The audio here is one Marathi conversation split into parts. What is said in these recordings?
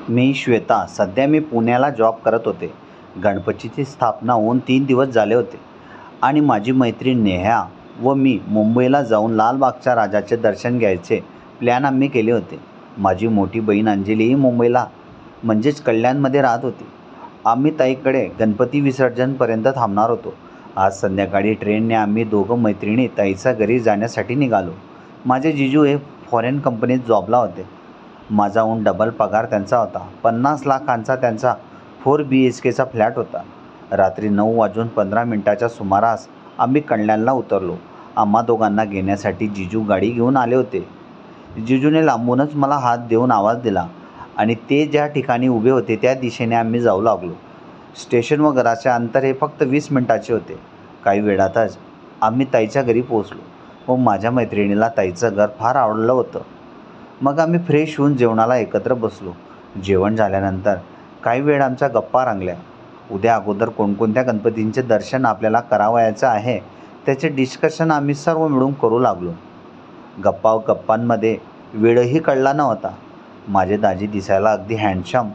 मी श्वेता. सध्या मी पुण्याला जॉब करत होते. गणपतीची स्थापना होऊन 3 दिवस झाले होते आणि माझी मैत्रीण नेहा व मी मुंबईला जाऊन लालबागच्या राजाचे दर्शन घ्यायचे प्लॅन आम्ही केले होते. माझी मोठी बहीण अंजलीही मुंबईला म्हणजेच कल्याणमध्ये राहत होती. आम्ही ताईकडे गणपती विसर्जनपर्यंत थांबणार होतो. आज संध्याकाळी ट्रेनने आम्ही दोघं मैत्रिणी ताईच्या घरी जाण्यासाठी निघालो. माझे जिजू हे फॉरेन कंपनीत जॉबला होते. माझाहून डबल पगार त्यांचा होता. 50 लाखांचा त्यांचा 4 BHKचा फ्लॅट होता. रात्री 9:15 सुमारास आम्ही कल्याणला उतरलो. आम्हा दोघांना घेण्यासाठी जिजू गाडी घेऊन आले होते. जिजूने लांबूनच मला हात देऊन आवाज दिला आणि ते ज्या ठिकाणी उभे होते त्या दिशेने आम्ही जाऊ लागलो. स्टेशन व घराचे अंतर हे फक्त 20 मिनिटाचे होते. काही वेळातच आम्ही ताईच्या घरी पोहोचलो व माझ्या मैत्रिणीला ताईचं घर फार आवडलं होतं. मग आम्ही फ्रेश होऊन जेवणाला एकत्र बसलो. जेवण झाल्यानंतर काही वेळ आमच्या गप्पा रंगल्या. उद्या अगोदर कोणकोणत्या गणपतींचे दर्शन आपल्याला करावयाचं आहे त्याचे डिस्कशन आम्ही सर्व मिळून करू लागलो. गप्पांमध्ये वेळही कळला नव्हता. माझे दाजी दिसायला अगदी हँडसम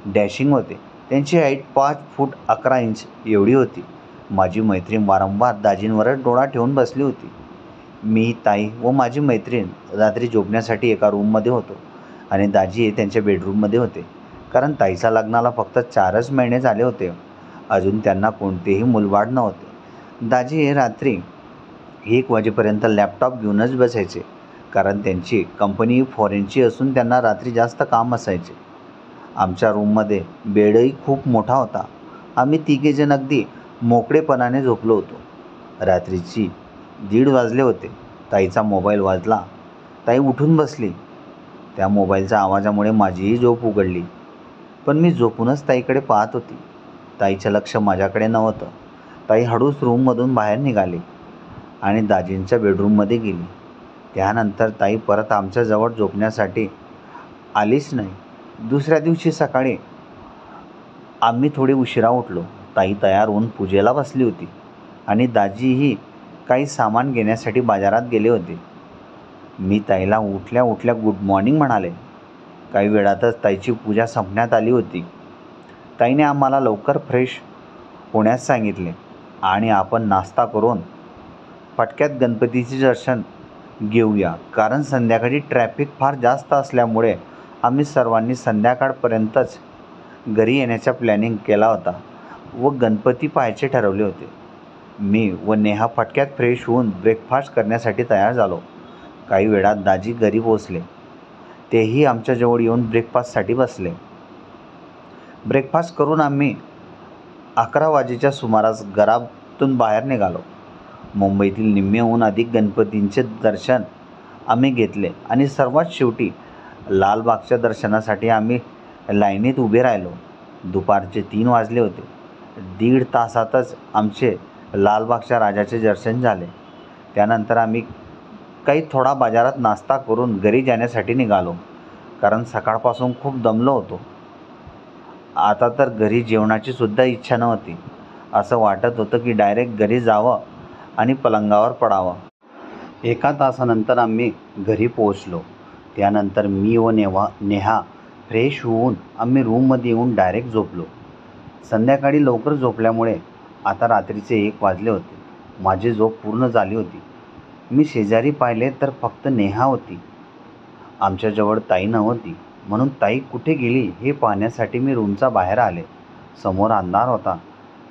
डॅशिंग होते. त्यांची हाईट 5 फूट 11 इंच एवढी होती. माझी मैत्रीण वारंवार दाजींवरच डोळा ठेवून बसली होती. मी, ताई व माझी मैत्रीण रात्री झोपण्यासाठी एका रूममध्ये होतो आणि दाजी त्यांच्या बेडरूममध्ये होते. कारण ताईच्या लग्नाला फक्त 4च महिने झाले होते. अजून त्यांना कोणतेही मूलबाळ नव्हते. दाजी हे रात्री 1 वाजेपर्यंत लॅपटॉप घेऊनच बसायचे. कारण त्यांची कंपनी फॉरेनची असून त्यांना रात्री जास्त काम असायचे. आमच्या रूममध्ये बेडही खूप मोठा होता. आम्ही तिघेजण अगदी मोकळेपणाने झोपलो होतो. रात्रीची 1:30 वाजले होते. ताईचा मोबाईल वाजला. ताई उठून बसली. त्या मोबाईलच्या आवाजामुळे माझीही झोप उघडली. पण मी झोपूनच ताईकडे पाहत होती. ताईचं लक्ष माझ्याकडे नव्हतं. ताई हळूच रूममधून बाहेर निघाली आणि दाजींच्या बेडरूममध्ये गेली. त्यानंतर ताई परत आमच्याजवळ झोपण्यासाठी आलीच नाही. दुसऱ्या दिवशी सकाळी आम्ही थोडे उशिरा उठलो. ताई तयार होऊन पूजेला बसली होती आणि दाजीही काही सामान घेण्यासाठी बाजारात गेले होते. मी ताईला उठल्या उठल्या गुड मॉर्निंग म्हणाले. काही वेळातच ताईची पूजा संपण्यात आली होती. ताईने आम्हाला लवकर फ्रेश होण्यास सांगितले आणि आपण नाश्ता करून पटक्यात गणपतीचे दर्शन घेऊया. कारण संध्याकाळी ट्रॅफिक फार जास्त असल्यामुळे आम्ही सर्वांनी संध्याकाळपर्यंतच घरी येण्याचा प्लॅनिंग केला होता व गणपती पाहायचे ठरवले होते. मी व नेहा पटक्यात फ्रेश होऊन ब्रेकफास्ट करण्यासाठी तयार झालो. काही वेळात दाजी घरी पोहोचले. तेही आमच्याजवळ येऊन ब्रेकफास्टसाठी बसले. ब्रेकफास्ट करून आम्ही 11 वाजेच्या सुमारास घरातून बाहेर निघालो. मुंबईतील निम्म्याहून अधिक गणपतींचे दर्शन आम्ही घेतले आणि सर्वात शेवटी लालबागच्या दर्शनासाठी आम्ही लाईनीत उभे राहिलो. दुपारचे 3 वाजले होते. 1.5 तासातच आमचे लालबागच्या राजाचे दर्शन झाले. त्यानंतर आम्ही थोडा बाजारात नाश्ता करून घरी जाण्यासाठी निघालो. कारण सकाळपासून खूप दमलो होतो. आता तर घरी जेवणाची सुद्धा इच्छा नव्हती. असं वाटत होतं की डायरेक्ट घरी जावं आणि पलंगावर पडावं. 1 तासानंतर आम्ही घरी पोहोचलो. त्यानंतर मी व नेहा फ्रेश होऊन आम्ही रूममध्ये येऊन डायरेक्ट झोपलो. संध्याकाळी लवकर झोपल्यामुळे आता रात्रीचे 1 वाजले होते. माझी झोप पूर्ण झाली होती. मी शेजारी पाहिले तर फक्त नेहा होती. आमच्याजवळ ताई नव्हती. म्हणून ताई कुठे गेली हे पाहण्यासाठी मी रूमच्या बाहेर आले. समोर अंधार होता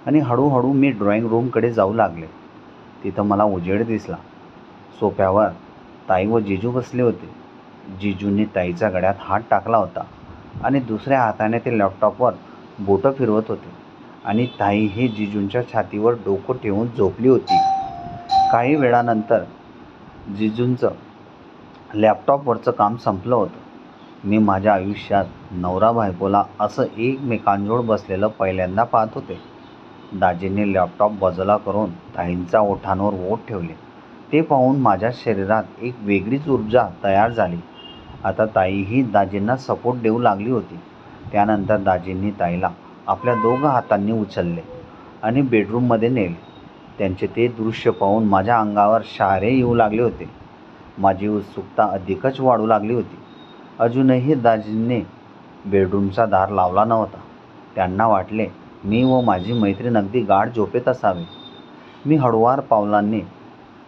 आणि हळूहळू मी ड्रॉइंग रूमकडे जाऊ लागले. तिथं मला उजेड दिसला. सोफ्यावर ताई व जिजू बसले होते. जिजूंनी ताईच्या गळ्यात हात टाकला होता आणि दुसऱ्या हाताने ते लॅपटॉपवर बोटं फिरवत होते आणि ताई ही जिजूंच्या छातीवर डोकं ठेवून झोपली होती. काही वेळानंतर जिजूंचं लॅपटॉपवरचं काम संपलं होतं. मी माझ्या आयुष्यात नवरा बायकोला असं एकमेकांजवळ बसलेलं पहिल्यांदा पाहत होते. दाजींनी लॅपटॉप बाजूला करून ताईंच्या ओठांवर ओठ ठेवले. ते पाहून माझ्या शरीरात एक वेगळीच ऊर्जा तयार झाली. आता ताईही दाजींना सपोर्ट देऊ लागली होती. त्यानंतर दाजींनी ताईला आपल्या दोघं हातांनी उचलले आणि बेडरूममध्ये नेले. त्यांचे ते दृश्य पाहून माझ्या अंगावर शहारे येऊ लागले होते. माझी उत्सुकता अधिकच वाढू लागली होती. अजूनही दाजींनी बेडरूमचा दार लावला नव्हता. त्यांना वाटले मी व माझी मैत्रीण अगदी गाढ झोपेत असावे. मी हळुवार पावलांनी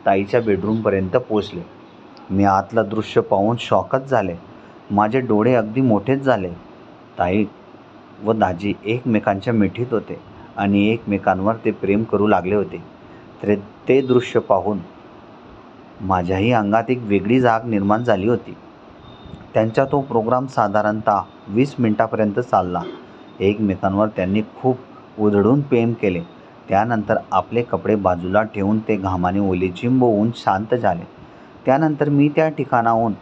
ताईच्या बेडरूमपर्यंत पोचले. मी आतलं दृश्य पाहून शॉकच झाले. माझे डोळे अगदी मोठेच झाले. ताई व दाजी एकमेकांच्या मिठीत होते आणि एकमेकांवर ते प्रेम करू लागले होते. ते दृश्य पाहून माझ्याही अंगात एक वेगळी जाग निर्माण झाली होती. त्यांचा तो प्रोग्राम साधारणतः 20 मिनिटापर्यंत चालला. एकमेकांवर त्यांनी खूप उधळून प्रेम केले. त्यानंतर आपले कपडे बाजूला ठेवून ते घामाने ओलीचिंब होऊन शांत झाले. त्यानंतर मी त्या ठिकाणाहून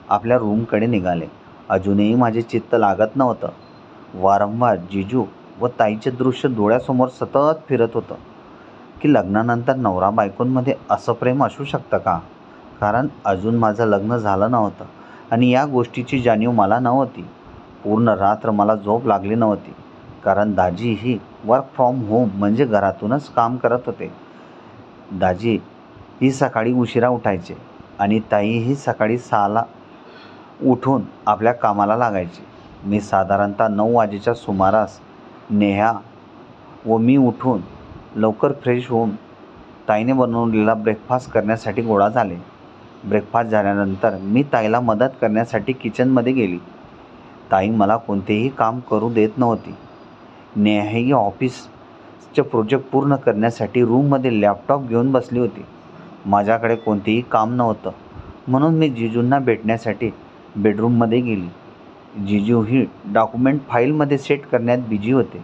आपल्या रूमकडे निघाले. अजूनही माझे चित्त लागत नव्हतं. वारंवार जिजू व ताईचे दृश्य डोळ्यासमोर सतत फिरत होतं की लग्नानंतर नवरा बायकोंमध्ये असं प्रेम असू शकतं का? कारण अजून माझं लग्न झालं नव्हतं आणि या गोष्टीची जाणीव मला नव्हती. पूर्ण रात्र मला झोप लागली नव्हती. कारण दाजी ही वर्क फ्रॉम होम म्हणजे घरातूनच काम करत होते. दाजी ही सकाळी उशिरा उठायचे आणि ताई ही सकाळी 6ला उठून आपल्या कामाला लागायची. मी साधारणतः 9 वाजेच्या सुमारास नेहा व मी उठून लवकर फ्रेश होऊन ताईने बनवलेला ब्रेकफास्ट करण्यासाठी गोळा झाले. ब्रेकफास्ट झाल्यानंतर मी ताईला मदत करण्यासाठी किचनमध्ये गेली. ताई मला कोणतेही काम करू देत नव्हती. नेहाही ऑफिसचे प्रोजेक्ट पूर्ण करण्यासाठी रूममध्ये लॅपटॉप घेऊन बसली होती. माझ्याकडे कोणतेही काम नव्हतं म्हणून मी जिजूंना भेटण्यासाठी बेडरूममध्ये गेली. जिजू ही डॉक्युमेंट फाईलमध्ये सेट करण्यात बिझी होते.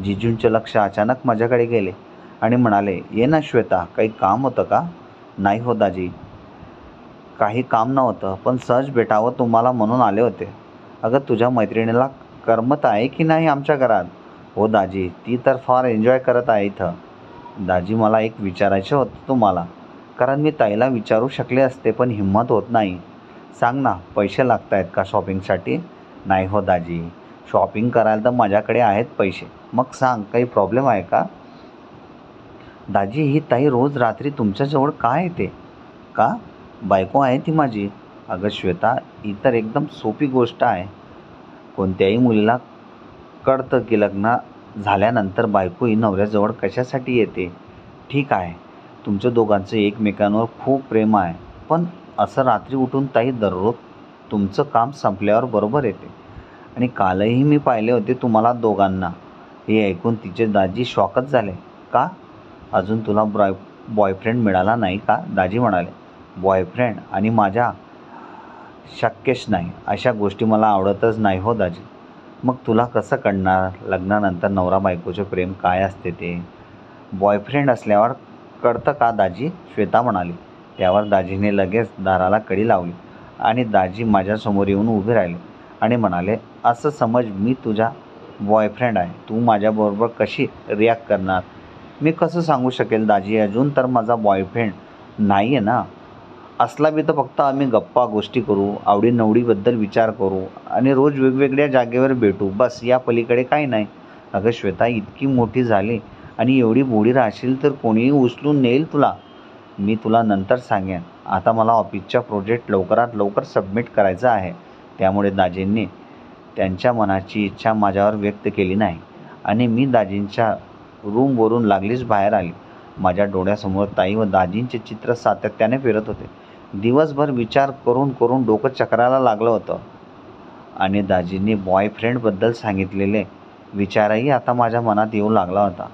जिजूंचे लक्ष अचानक माझ्याकडे गेले आणि म्हणाले, ये ना श्वेता, काही काम होतं का? नाही हो दाजी, काही काम नव्हतं, पण सहज भेटावं तुम्हाला म्हणून आले होते. अगं तुझ्या मैत्रिणीला करमत आहे की नाही आमच्या घरात? हो दाजी, ती तर फार एन्जॉय करत आहे इथं. दाजी मला एक विचारायचं होतं तुम्हाला, कारण मी ताईला विचारू शकले असते पण हिंमत होत नाही. सांग ना, पैसे लागत आहेत का शॉपिंगसाठी? नाही हो दाजी, शॉपिंग करायला तर माझ्याकडे आहेत पैसे. मग सांग, काही प्रॉब्लेम आहे का? दाजी ही ताई रोज रात्री तुमच्याजवळ का येते? का? बायको आहे ती माझी. अगं श्वेता, ही तर एकदम सोपी गोष्ट आहे. कोणत्याही मुलीला कळतं की लग्न झाल्यानंतर बायको ही नवऱ्याजवळ कशासाठी येते. ठीक आहे, तुमच्या दोघांचं एकमेकांवर खूप प्रेम आहे, पण असं रात्री उठून ताई दररोज तुमचं काम संपल्यावर बरोबर येते. आणि कालही मी पाहिले होते तुम्हाला दोघांना. हे ऐकून तिचे दाजी शॉकच झाले. का? अजून तुला बॉयफ्रेंड मिळाला नाही का? दाजी म्हणाले. बॉयफ्रेंड आणि माझ्या शक्यच नाही. अशा गोष्टी मला आवडतच नाही हो दाजी. मग तुला कसं कळणार लग्नानंतर नवरा बायकोचे प्रेम काय असते ते? बॉयफ्रेंड असल्यावर कळतं का दाजी? श्वेता म्हणाली. त्यावर दाजीने लगेच दाराला कडी लावली आणि दाजी माझ्यासमोर येऊन उभे राहिले आणि म्हणाले, असं समज मी तुझा बॉयफ्रेंड आहे, तू माझ्याबरोबर कशी रिॲक्ट करणार? मी कसं सांगू शकेल दाजी, अजून तर माझा बॉयफ्रेंड नाही आहे ना. असला बी तर फक्त आम्ही गप्पा गोष्टी करू, आवडीनिवडीबद्दल विचार करू आणि रोज वेगवेगळ्या जागेवर भेटू, बस. या पलीकडे काही नाही. अगं श्वेता, इतकी मोठी झाली आणि एवढी बोडी राहशील तर कोणीही उचलून नेईल तुला. मी तुला नंतर सांगेन. आता मला ऑफिसचा प्रोजेक्ट लवकरात लवकर सबमिट करायचा आहे. त्यामुळे दाजींनी त्यांच्या मनाची इच्छा माझ्यावर व्यक्त केली नाही आणि मी दाजींच्या रूमवरून लागलीच बाहेर आली. माझ्या डोळ्यासमोर ताई व दाजींचे चित्र सातत्याने फिरत होते. दिवसभर विचार करून करून डोकं चक्रायला लागलं होतं आणि दाजींनी बॉयफ्रेंडबद्दल सांगितलेले विचारही आता माझ्या मनात येऊ लागला होता.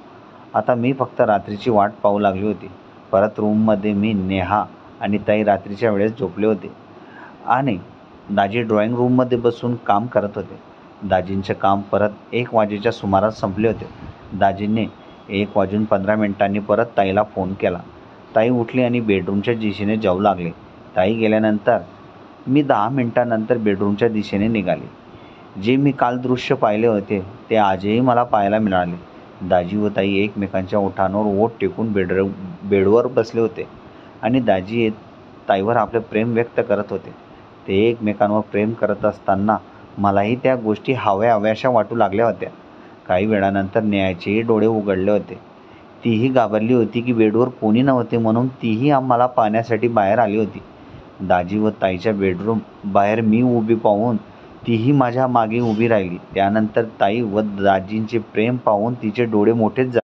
आता मी फक्त रात्रीची वाट पाहू लागली होती. परत रूममध्ये मी, नेहा आणि ताई रात्रीच्या वेळेस झोपले होते आणि दाजी ड्रॉइंग रूममध्ये बसून काम करत होते. दाजींचे काम परत 1 वाजेच्या सुमारास संपले होते. दाजींनी 1:15 परत ताईला फोन केला. ताई उठली आणि बेडरूमच्या दिशेने जाऊ लागली. ताई गेल्यानंतर मी 10 मिनिटांनंतर बेडरूमच्या दिशेने निघाले. जे मी काल दृश्य पाहिले होते ते आजही मला पाहायला मिळाले. दाजी व ताई एकमेकांच्या ओठांवर ओठ टेकून बेडवर बसले होते आणि दाजी ताईवर आपले प्रेम व्यक्त करत होते. ते एकमेकांवर प्रेम करत असताना मलाही त्या गोष्टी हव्याशा वाटू लागल्या होत्या. काही वेळानंतर नेहाचेही डोळे उघडले होते. तीही घाबरली होती की बेडवर कोणी नव्हते म्हणून तीही आम्हाला पाहण्यासाठी बाहेर आली होती. दाजी व ताईच्या बेडरूम बाहेर मी उभी पाहून तीही माझ्या मागे उभी राहिली. त्यानंतर ताई व दाजींचे प्रेम पाहून तिचे डोळे मोठेच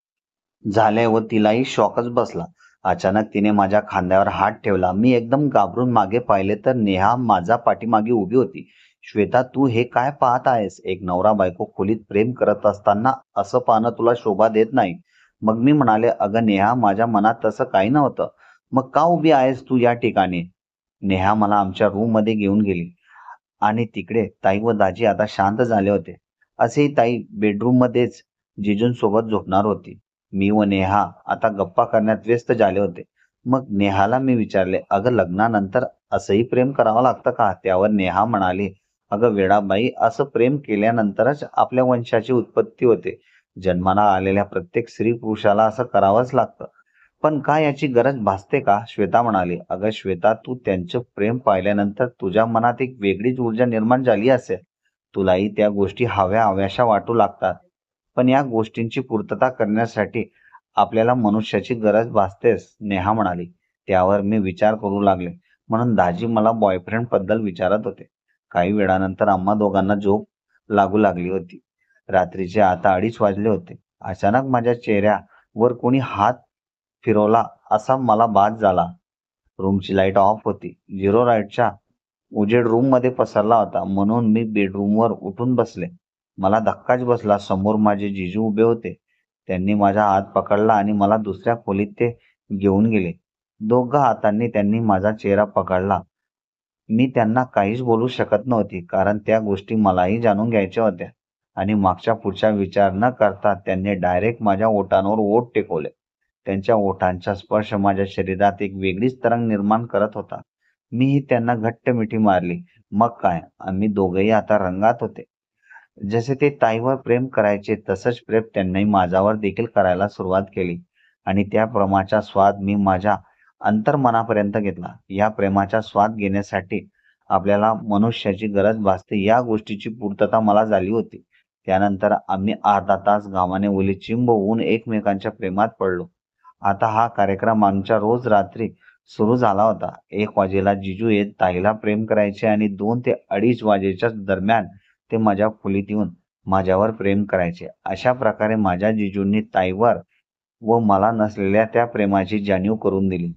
झाले व तिलाही शॉकच बसला. अचानक तिने माझ्या खांद्यावर हात ठेवला. मी एकदम घाबरून मागे पाहिले तर नेहा माझ्या पाठीमागे उभी होती. "श्वेता, तू हे काय पाहत आहेस? एक नवरा बायको खोलीत प्रेम करत असताना असं पाहणं तुला शोभा देत नाही." मग मी म्हणाले, "अगं नेहा, माझ्या मनात तसं काही नव्हतं." "मग का उभी आहेस तू या ठिकाणी?" नेहा मला आमच्या रूममध्ये घेऊन गेली आणि तिकडे ताई व दाजी आता शांत झाले होते. असेही ताई बेडरूममध्येच जिजूंसोबत झोपणार होती. मी व नेहा आता गप्पा करण्यात व्यस्त झाले होते. मग नेहाला मी विचारले, "अगं लग्नानंतर असंही प्रेम करावं लागतं का?" त्यावर नेहा म्हणाली, "अगं वेडाबाई, असं प्रेम केल्यानंतरच आपल्या वंशाची उत्पत्ती होते. जन्माला आलेल्या प्रत्येक स्त्री पुरुषाला असं करावंच लागतं." "पण का याची गरज भासते का?" श्वेता म्हणाली. "अगं श्वेता, तू त्यांचं प्रेम पाहिल्यानंतर तुझ्या मनात एक वेगळीच ऊर्जा निर्माण झाली असेल. तुलाही त्या गोष्टी हव्या-हव्याशा वाटू लागतात. पण या गोष्टींची पूर्तता करण्यासाठी आपल्याला मनुष्याची गरज भासतेच." नेहा म्हणाली. त्यावर मी विचार करू लागले. म्हणून दाजी मला बॉयफ्रेंडबद्दल विचारत होते. काही वेळानंतर आम्हा दोघांना झोप लागू लागली होती. रात्रीचे आता 2:30 वाजले होते. अचानक माझ्या चेहऱ्यावर कोणी हात फिरवला असा मला भास झाला. रूमची लाईट ऑफ होती. झिरो लाईटचा उजेड रूममध्ये पसरला होता. म्हणून मी बेडरूमवर उठून बसले. मला धक्काच बसला. समोर माझे जिजू उभे होते. त्यांनी माझा हात पकडला आणि मला दुसऱ्या खोलीत ते घेऊन गेले. दोघा हातांनी त्यांनी माझा चेहरा पकडला. मी त्यांना काहीच बोलू शकत नव्हती, कारण त्या गोष्टी मलाही जाणून घ्यायच्या होत्या. आणि मागच्या पुढचा विचार न करता त्यांनी डायरेक्ट माझ्या ओठांवर ओठ टेकवले. त्यांच्या ओठांचा स्पर्श माझ्या शरीरात एक वेगळीच तरंग निर्माण करत होता. मीही त्यांना घट्ट मिठी मारली. मग काय, आम्ही दोघंही आता रंगात होते. जसे ते ताईवर प्रेम करायचे तसंच प्रेम त्यांनी माझ्यावर देखील करायला सुरुवात केली आणि त्या प्रेमाचा स्वाद मी माझ्या अंतर्मनापर्यंत घेतला. या प्रेमाचा स्वाद घेण्यासाठी आपल्याला मनुष्याची गरज भासते या गोष्टीची पूर्तता मला झाली होती. त्यानंतर आम्ही अर्धा तास घामाने ओले चिंब होऊन एकमेकांच्या प्रेमात पडलो. आता हा कार्यक्रम आमच्या रोज रात्री सुरू झाला होता. 1 वाजेला जिजू येत ताईला प्रेम करायचे आणि 2 ते 2:30 वाजेच्या दरम्यान ते माझ्या खोलीत येऊन माझ्यावर प्रेम करायचे. अशा प्रकारे माझ्या जिजूंनी ताईवर व मला नसलेल्या त्या प्रेमाची जाणीव करून दिली.